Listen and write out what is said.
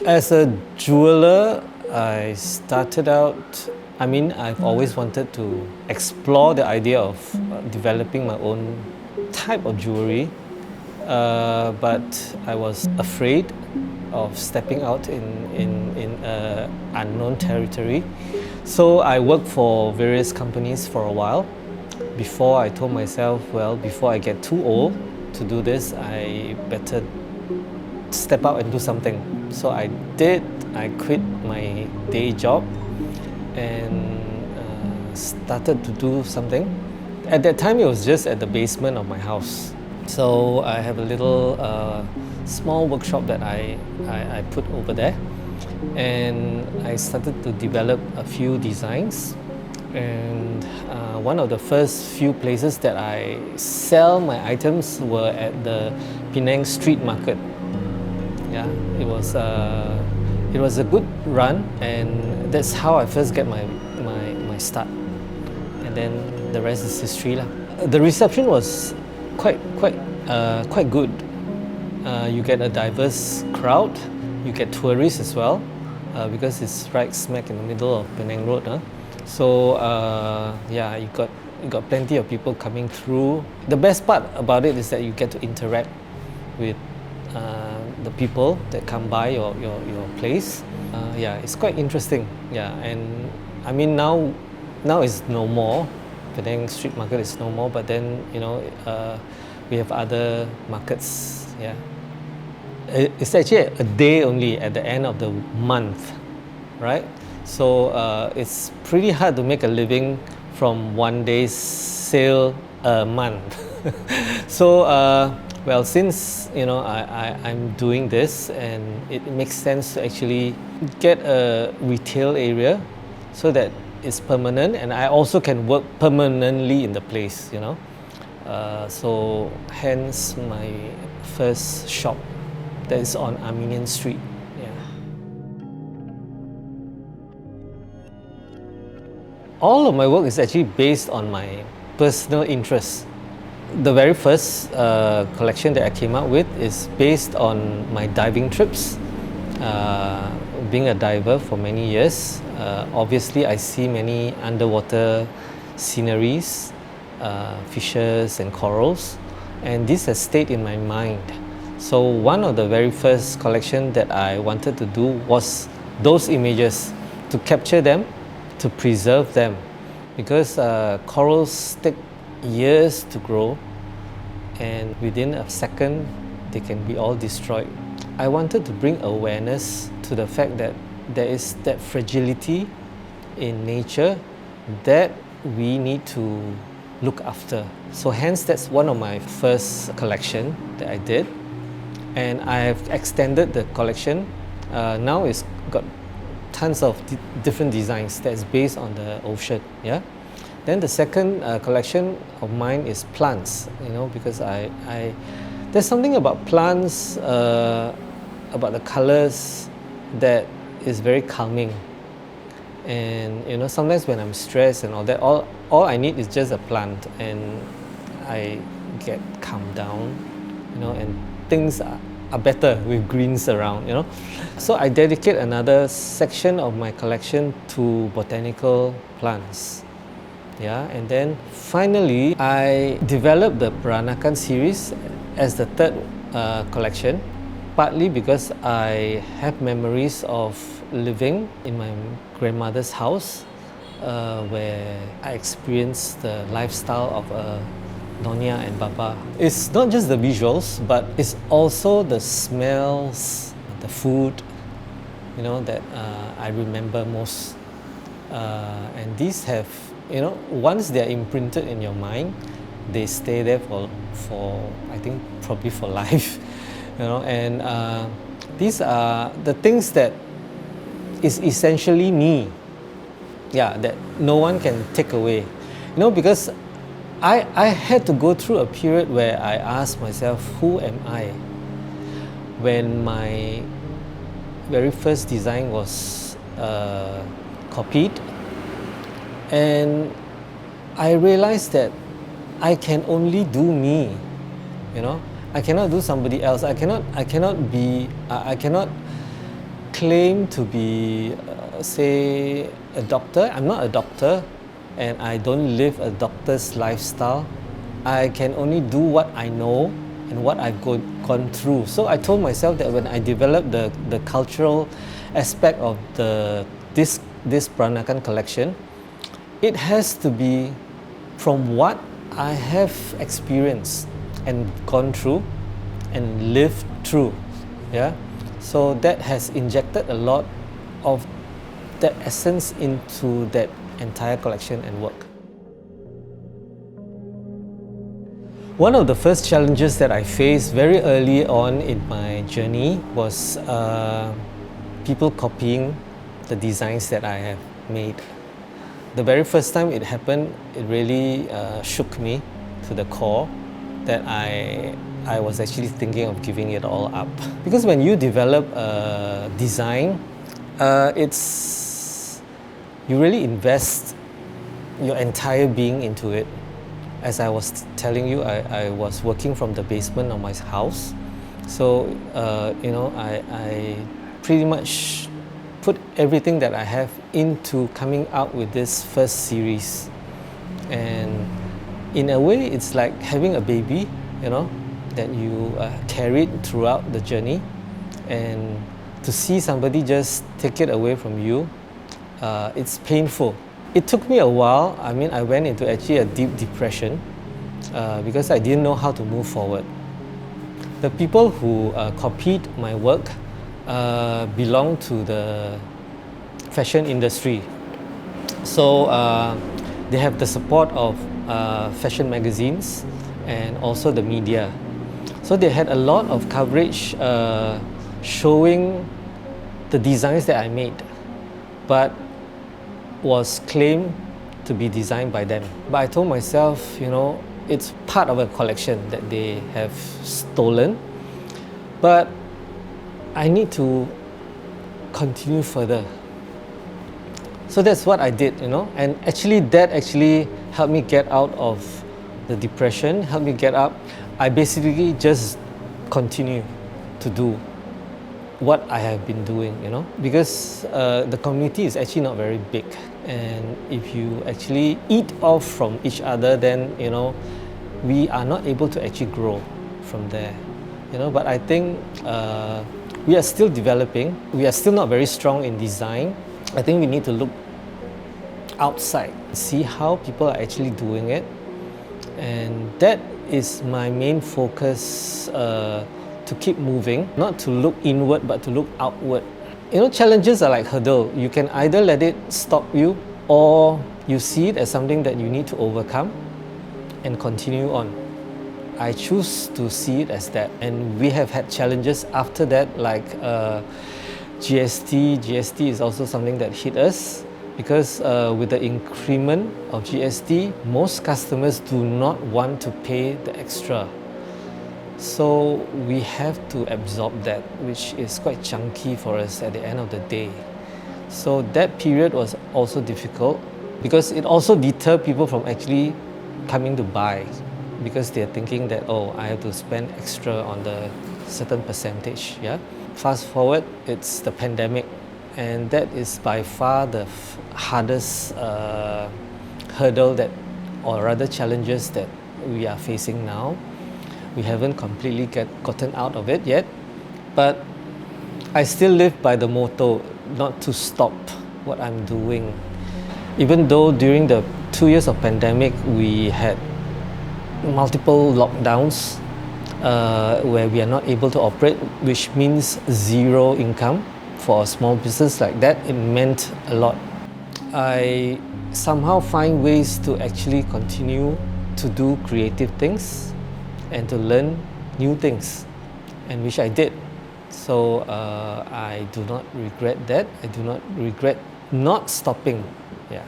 As a jeweler, I started out, I've always wanted to explore the idea of developing my own type of jewelry, but I was afraid of stepping out in unknown territory. So I worked for various companies for a while before I told myself, well, before I get too old to do this, I better step out and do something. So I did. I quit my day job and started to do something. At that time, it was just at the basement of my house. So I have a little small workshop that I put over there, and I started to develop a few designs. And one of the first few places that I sell my items were at the Penang street market. Yeah, it was a good run, and that's how I first get my start. And then the rest is history lah. The reception was quite good. You get a diverse crowd. You get tourists as well, because it's right smack in the middle of Penang Road. So yeah, you got plenty of people coming through. The best part about it is that you get to interact with the people that come by your place. Yeah, it's quite interesting. Yeah, and now it's no more. Penang street market is no more. But then we have other markets. Yeah, it's actually a day only at the end of the month, right? So it's pretty hard to make a living from one day's sale a month. So well, since I'm doing this, and it makes sense to actually get a retail area so that it's permanent, and I also can work permanently in the place. So hence my first shop that is on Armenian Street. Yeah. All of my work is actually based on my personal interests. The very first collection that I came up with is based on my diving trips. Being a diver for many years, obviously I see many underwater sceneries, fishes and corals, and this has stayed in my mind. So one of the very first collection that I wanted to do was those images, to capture them, to preserve them, because corals take years to grow, and within a second they can be all destroyed. I wanted to bring awareness to the fact that there is that fragility in nature that we need to look after. So hence that's one of my first collection that I did, and I have extended the collection. Now it's got tons of different designs that's based on the ocean. Yeah. Then the second collection of mine is plants, because there's something about plants, about the colors, that is very calming. And sometimes when I'm stressed and all that, all I need is just a plant, and I get calmed down, and things are better with greens around, So I dedicate another section of my collection to botanical plants. Yeah, and then finally, I developed the Peranakan series as the third collection, partly because I have memories of living in my grandmother's house, where I experienced the lifestyle of a Nonya and Baba. It's not just the visuals, but it's also the smells, the food, that I remember most. And these have, once they're imprinted in your mind, they stay there for I think probably for life. And these are the things that is essentially me. Yeah, that no one can take away. Because I had to go through a period where I asked myself, who am I? When my very first design was copied, and I realized that I can only do me. I cannot do somebody else. I cannot claim to be, say, a doctor. I'm not a doctor, and I don't live a doctor's lifestyle. I can only do what I know and what I've gone through. So I told myself that when I develop the cultural aspect of this Peranakan collection, it has to be from what I have experienced and gone through and lived through. Yeah, so that has injected a lot of that essence into that entire collection and work. One of the first challenges that I faced very early on in my journey was people copying the designs that I have made. The very first time it happened, it really shook me to the core that I was actually thinking of giving it all up. Because when you develop a design, you really invest your entire being into it. As I was telling you, I was working from the basement of my house. So, I pretty much put everything that I have into coming out with this first series. And in a way, it's like having a baby, that you carried throughout the journey. And to see somebody just take it away from you, it's painful. It took me a while. I mean, I went into actually a deep depression because I didn't know how to move forward. The people who copied my work belong to the fashion industry. So they have the support of fashion magazines and also the media. So they had a lot of coverage showing the designs that I made, but was claimed to be designed by them. But I told myself, it's part of a collection that they have stolen, but I need to continue further. So that's what I did, and that actually helped me get out of the depression, helped me get up. I basically just continue to do what I have been doing, because the community is actually not very big, and if you actually eat off from each other, then we are not able to actually grow from there, But I think we are still developing. We are still not very strong in design. I think we need to look outside, see how people are actually doing it, and that is my main focus. To keep moving, not to look inward but to look outward. Challenges are like hurdle. You can either let it stop you, or you see it as something that you need to overcome and continue on. I choose to see it as that, and we have had challenges after that, like GST. GST is also something that hit us because with the increment of GST, most customers do not want to pay the extra. So we have to absorb that, which is quite chunky for us at the end of the day. So that period was also difficult because it also deterred people from actually coming to buy, because they're thinking that, I have to spend extra on the certain percentage. Yeah. Fast forward, it's the pandemic, and that is by far the hardest hurdle or rather challenges that we are facing now. We haven't completely gotten out of it yet, but I still live by the motto not to stop what I'm doing. Even though during the 2 years of pandemic, we had multiple lockdowns where we are not able to operate, which means zero income for a small business like that. It meant a lot. I somehow find ways to actually continue to do creative things and to learn new things, and which I did. So I do not regret that. I do not regret not stopping. Yeah.